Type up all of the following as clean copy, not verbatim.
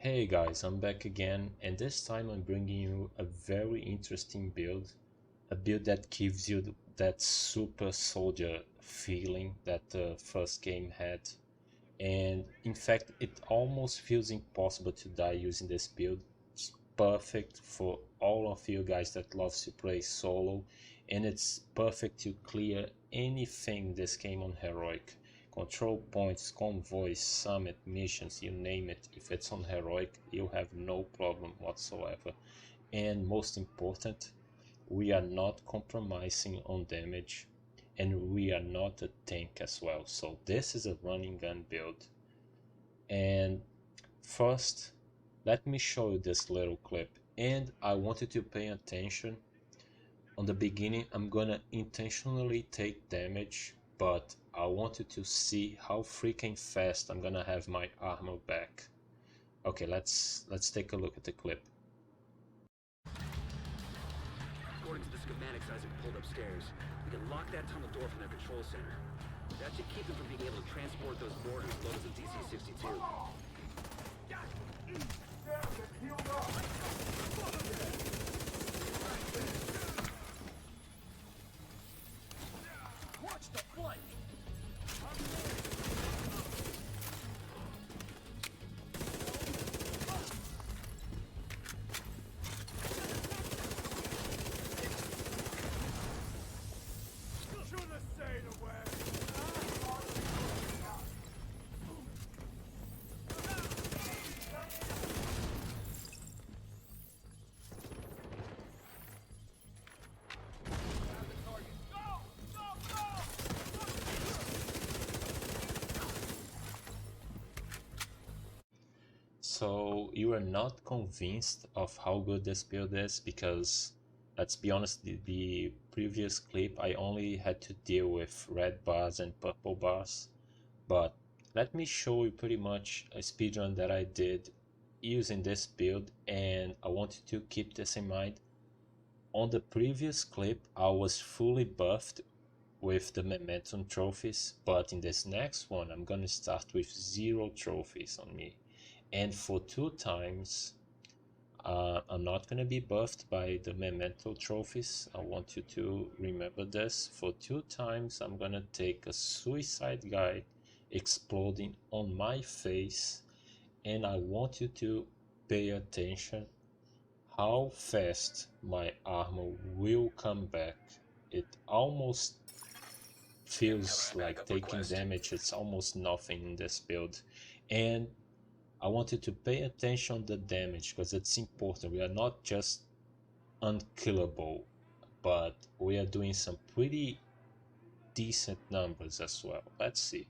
Hey guys, I'm back again, and this time I'm bringing you a very interesting build. A build that gives you that super soldier feeling that the first game had. And in fact, it almost feels impossible to die using this build. It's perfect for all of you guys that loves to play solo, and it's perfect to clear anything this game on heroic. Control points, convoys, summit, missions, you name it. If it's on heroic, you have no problem whatsoever. And most important, we are not compromising on damage, and we are not a tank as well. So this is a running gun build. And first, let me show you this little clip. And I want you to pay attention. On the beginning, I'm gonna intentionally take damage, but I want you to see how freaking fast I'm gonna have my armor back. Okay, let's take a look at the clip. According to the schematics Isaac pulled upstairs, we can lock that tunnel door from their control center. That should keep them from being able to transport those mortars loaded with DC-62. Watch the flank! So you are not convinced of how good this build is because, let's be honest, the previous clip I only had to deal with red bars and purple bars. But let me show you pretty much a speedrun that I did using this build, and I want you to keep this in mind. On the previous clip I was fully buffed with the momentum trophies, but in this next one I'm gonna start with 0 trophies on me. And for 2 times, I'm not going to be buffed by the memento trophies. I want you to remember this. For 2 times, I'm going to take a suicide guy exploding on my face. And I want you to pay attention how fast my armor will come back. It almost feels like taking damage. It's almost nothing in this build. And I want you to pay attention to the damage because it's important. We are not just unkillable, but we are doing some pretty decent numbers as well. Let's see.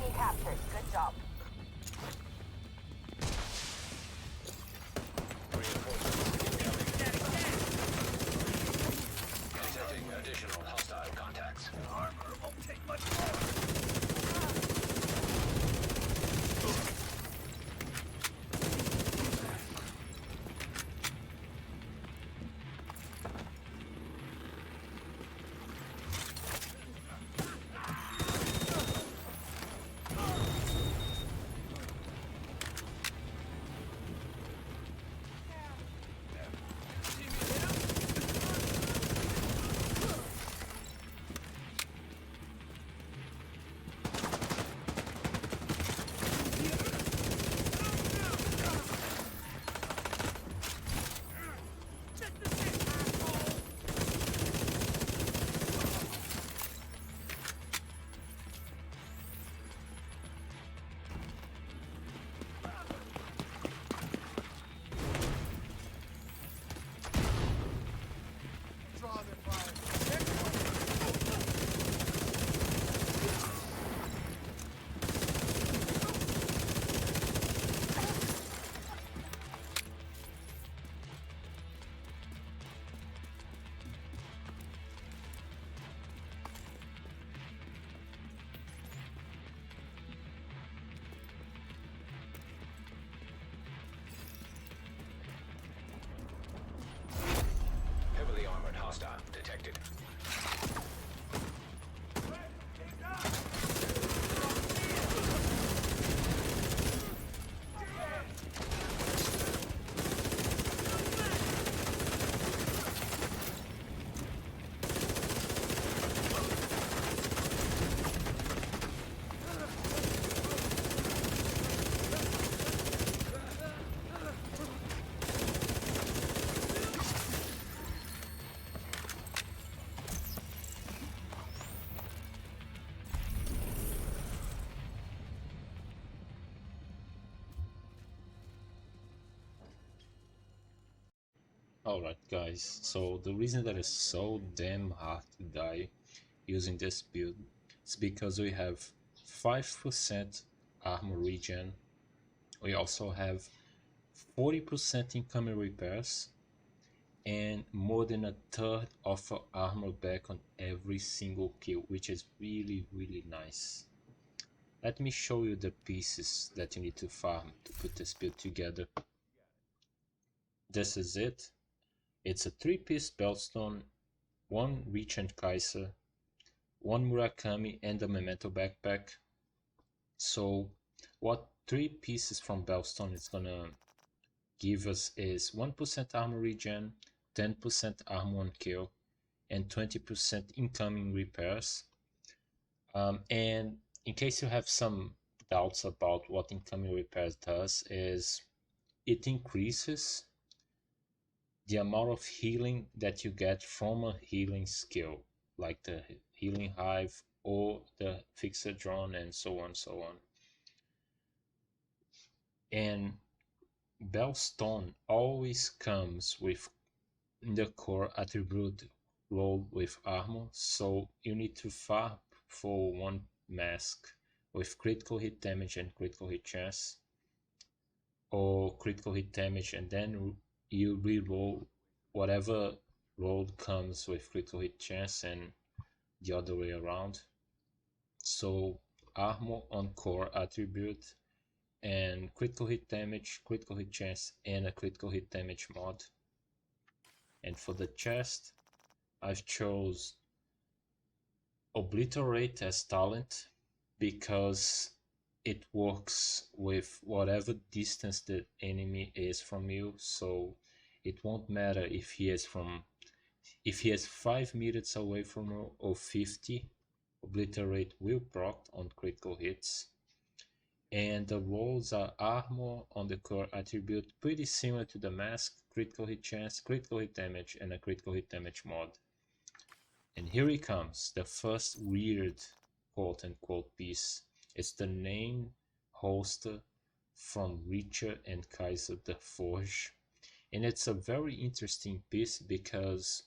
Enemy captured. Good job. Detecting additional hostile contacts. Armor won't take much more. Draw their fire. Heavily armored hostile detected. Alright guys, so the reason that it's so damn hard to die using this build is because we have 5% armor regen, we also have 40% incoming repairs, and more than a third of our armor back on every single kill, which is really nice. Let me show you the pieces that you need to farm to put this build together. This is it. It's a 3-piece Bellstone, 1 Regent Kaiser, 1 Murakami, and a Memento backpack. So what 3 pieces from Bellstone is gonna give us is 1% armor regen, 10% armor on kill, and 20% incoming repairs. And in case you have some doubts about what incoming repairs does, is it increases the amount of healing that you get from a healing skill, like the healing hive or the fixer drone, and so on. And Bellstone always comes with the core attribute rolled with armor, so you need to farm for 1 mask with critical hit damage and critical hit chance, or critical hit damage and then you re-roll whatever roll comes with critical hit chance and the other way around. So armor on core attribute and critical hit damage, critical hit chance, and a critical hit damage mod. And for the chest, I've chose Obliterate as talent because it works with whatever distance the enemy is from you, so it won't matter if he is 5 meters away from you or 50. Obliterate will proc on critical hits. And the rolls are armor on the core attribute, pretty similar to the mask, critical hit chance, critical hit damage, and a critical hit damage mod. And here he comes, the first weird quote-unquote piece. It's the name holster from Richter and Kaiser the Forge. And it's a very interesting piece because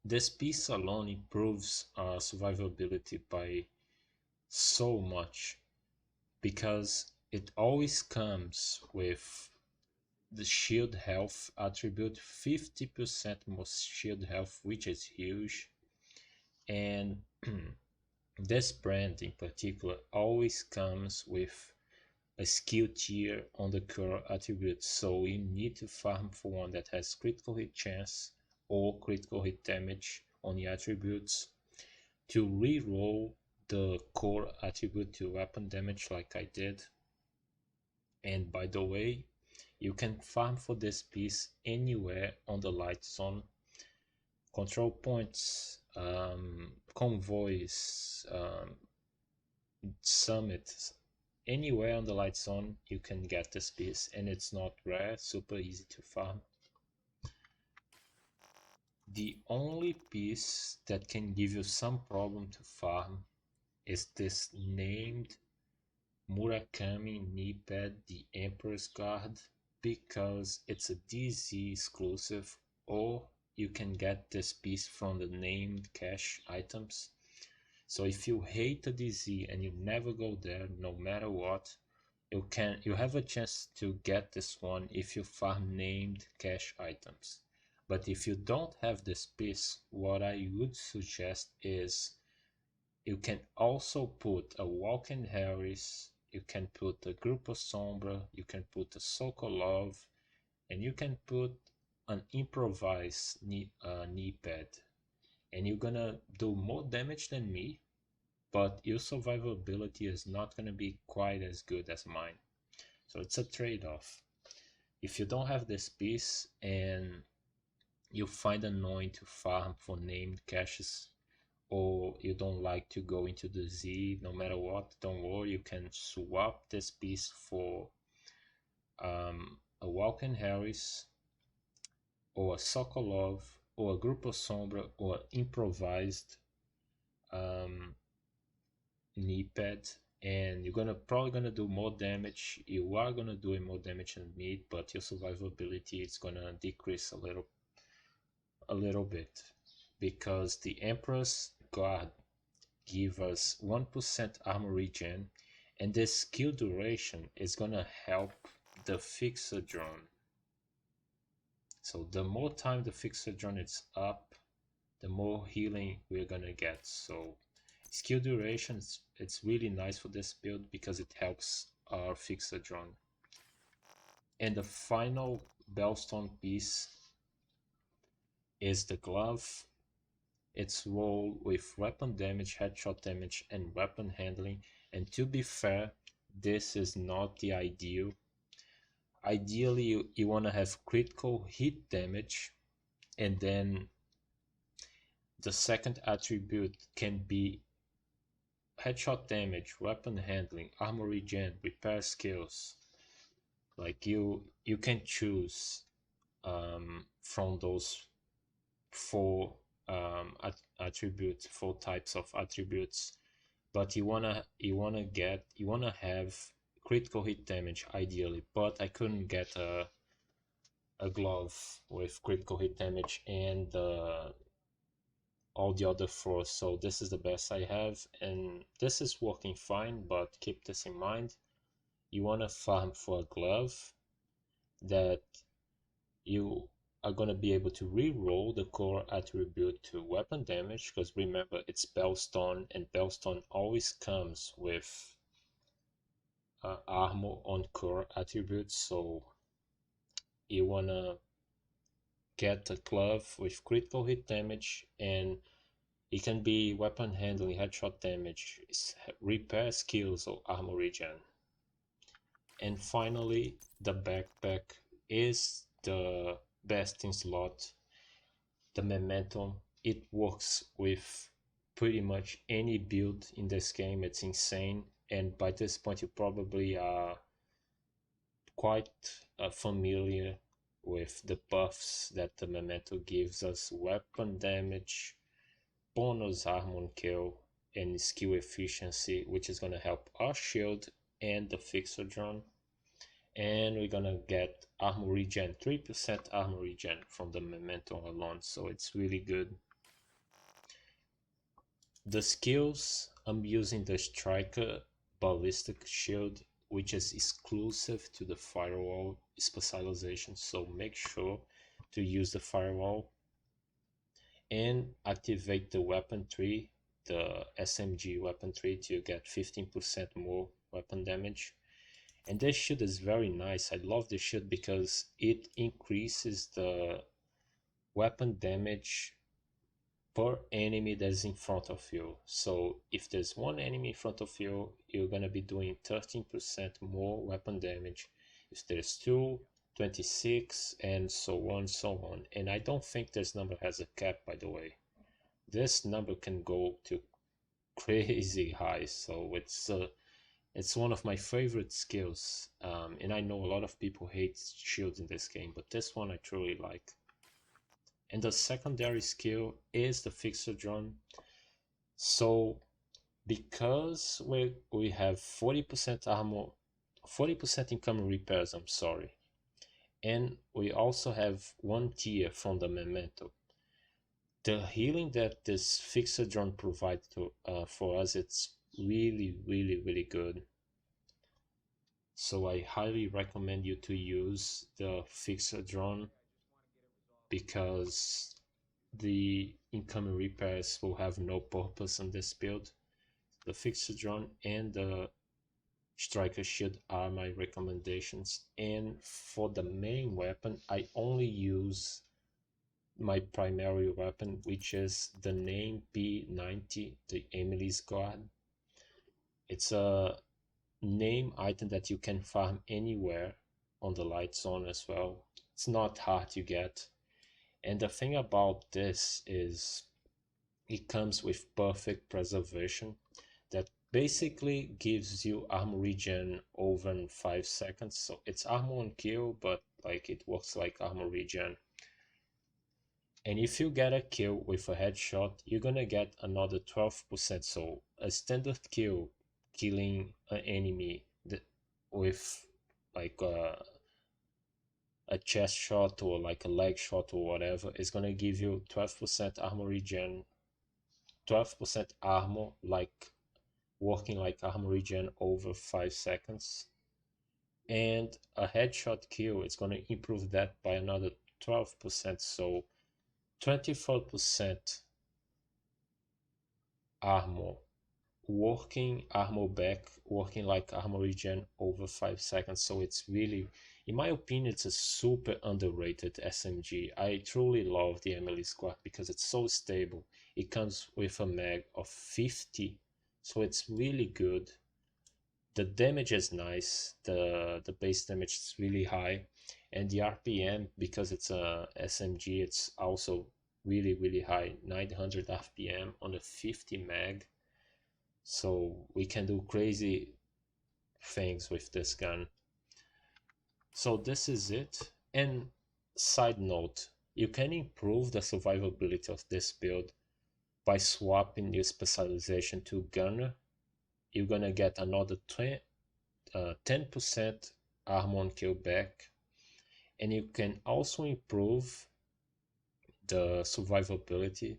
this piece alone improves our survivability by so much because it always comes with the shield health attribute, 50% more shield health, which is huge. And this brand in particular always comes with a skill tier on the core attribute, so you need to farm for one that has critical hit chance or critical hit damage on the attributes to reroll the core attribute to weapon damage like I did. And by the way, you can farm for this piece anywhere on the light zone. Control points, convoys, summits, anywhere on the light zone you can get this piece, and it's not rare, super easy to farm. The only piece that can give you some problem to farm is this named Murakami knee pad, the Emperor's Guard, because it's a DZ exclusive, or you can get this piece from the named cache items. So if you hate the DZ and you never go there, no matter what, you have a chance to get this one if you farm named cache items. But if you don't have this piece, what I would suggest is you can also put a Walking Harris, you can put a Grupo Sombra, you can put a Sokolov, and you can put an improvised knee pad. And you're gonna do more damage than me, but your survivability is not gonna be quite as good as mine. So it's a trade-off. If you don't have this piece and you find annoying to farm for named caches, or you don't like to go into the Z no matter what, don't worry, you can swap this piece for a Walken Harris or a Sokolov or a Grupo Sombra or improvised um, knee pad, and you're gonna probably gonna do more damage. You are gonna do more damage than me, but your survivability is gonna decrease a little bit because the Emperor's Guard give us 1% armor regen, and this skill duration is gonna help the fixer drone. So the more time the fixer drone is up, the more healing we're gonna get. So skill duration, it's really nice for this build because it helps our fixer drone. And the final Bellstone piece is the glove. It's rolled with weapon damage, headshot damage, and weapon handling. And to be fair, this is not the ideal. Ideally, you want to have critical hit damage, and then the second attribute can be headshot damage, weapon handling, armor regen, repair skills. Like you can choose from those four attributes, four types of attributes, but you wanna have critical hit damage ideally. But I couldn't get a glove with critical hit damage and all the other four, so this is the best I have, and this is working fine. But keep this in mind, you wanna farm for a glove that you are going to be able to re-roll the core attribute to weapon damage, because remember, it's Bellstone, and Bellstone always comes with armor on core attributes. So you want to get a glove with critical hit damage, and it can be weapon handling, headshot damage, repair skills, or armor regen. And finally, the backpack is the best in slot. The momentum, it works with pretty much any build in this game. It's insane, and by this point you probably are quite familiar with the buffs that the memento gives us: weapon damage, bonus armor kill, and skill efficiency, which is going to help our shield and the fixer drone. And we're gonna get armor regen, 3% armor regen from the memento alone, so it's really good. The skills, I'm using the Striker ballistic shield, which is exclusive to the firewall specialization, so make sure to use the firewall and activate the weapon tree, the SMG weapon tree, to get 15% more weapon damage. And this shield is very nice. I love this shield because it increases the weapon damage per enemy that's in front of you. So if there's one enemy in front of you, you're gonna be doing 13% more weapon damage. If there's two, 26, and so on, so on. And I don't think this number has a cap, by the way. This number can go to crazy high, so it's one of my favorite skills. And I know a lot of people hate shields in this game, but this one I truly like. And the secondary skill is the fixer drone. So because we have 40% armor, 40% incoming repairs, I'm sorry, and we also have one tier from the memento. The healing that this fixer drone provides to for us, it's really good. So I highly recommend you to use the fixer drone because the incoming repairs will have no purpose on this build. The fixer drone and the striker shield are my recommendations, and for the main weapon I only use my primary weapon, which is the name P90, the Emily's Guard. It's a name item that you can farm anywhere on the light zone as well. It's not hard to get. And the thing about this is it comes with perfect preservation that basically gives you armor regen over in 5 seconds. So it's armor on kill, but like it works like armor regen. And if you get a kill with a headshot, you're gonna get another 12%. So a standard kill killing an enemy with like a chest shot or like a leg shot or whatever is gonna give you 12% armor regen, 12% armor, like working like armor regen over 5 seconds. And a headshot kill is gonna improve that by another 12%. So 24% armor, working armor back, working like armor regen over 5 seconds. So it's really, in my opinion, it's a super underrated SMG. I truly love the Emily Squad because it's so stable. It comes with a mag of 50, so it's really good. The damage is nice, the base damage is really high, and the RPM, because it's a SMG, it's also really high, 900 RPM on a 50 mag. So we can do crazy things with this gun. So this is it. And side note, you can improve the survivability of this build by swapping your specialization to gunner. You're gonna get another 10% armor on kill back, and you can also improve the survivability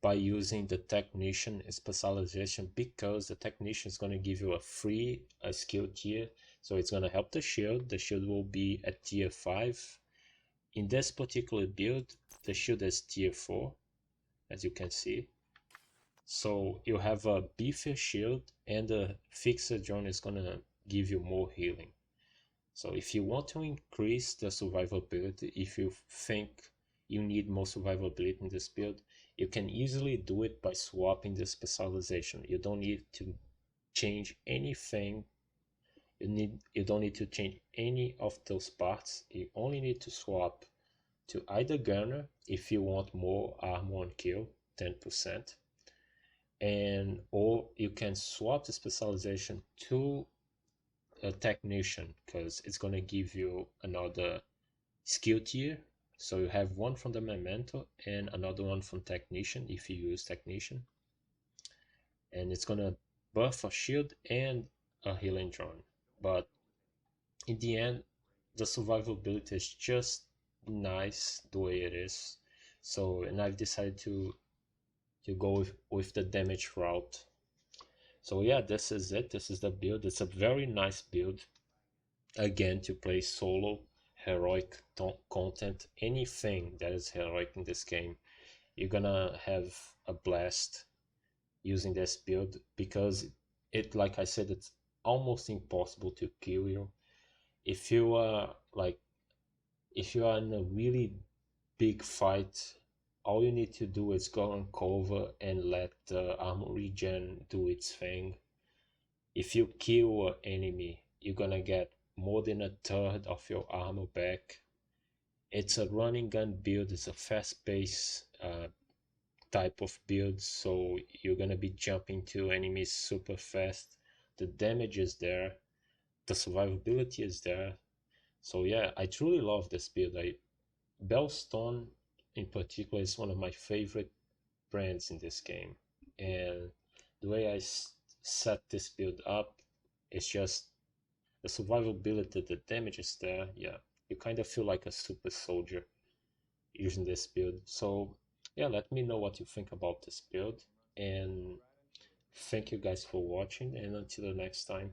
by using the technician specialization, because the technician is going to give you a free skill tier. So it's going to help the shield. The shield will be at tier 5. In this particular build, the shield is tier 4, as you can see. So you have a beefier shield, and the fixer drone is going to give you more healing. So if you want to increase the survivability, if you think you need more survivability in this build, you can easily do it by swapping the specialization. You don't need to change anything. You don't need to change any of those parts. You only need to swap to either gunner if you want more armor on kill, 10%, and or you can swap the specialization to a technician, because it's going to give you another skill tier. So you have one from the memento and another one from technician if you use technician, and it's going to buff a shield and a healing drone. But in the end, the survivability is just nice the way it is. So, and I've decided to go with the damage route. So yeah, this is it. This is the build. It's a very nice build. Again, to play solo, heroic content, anything that is heroic in this game, you're gonna have a blast using this build because it, like I said, it's almost impossible to kill you. If you are like, if you are in a really big fight, all you need to do is go on cover and let the armor regen do its thing. If you kill an enemy, you're gonna get more than a third of your armor back. It's a running gun build, it's a fast pace type of build, so you're gonna be jumping to enemies super fast. The damage is there, the survivability is there. So yeah, I truly love this build. Bellstone in particular is one of my favorite brands in this game, and the way set this build up is just the survivability, the damage is there. Yeah, you kind of feel like a super soldier using this build. So yeah, let me know what you think about this build, and thank you guys for watching, and until the next time.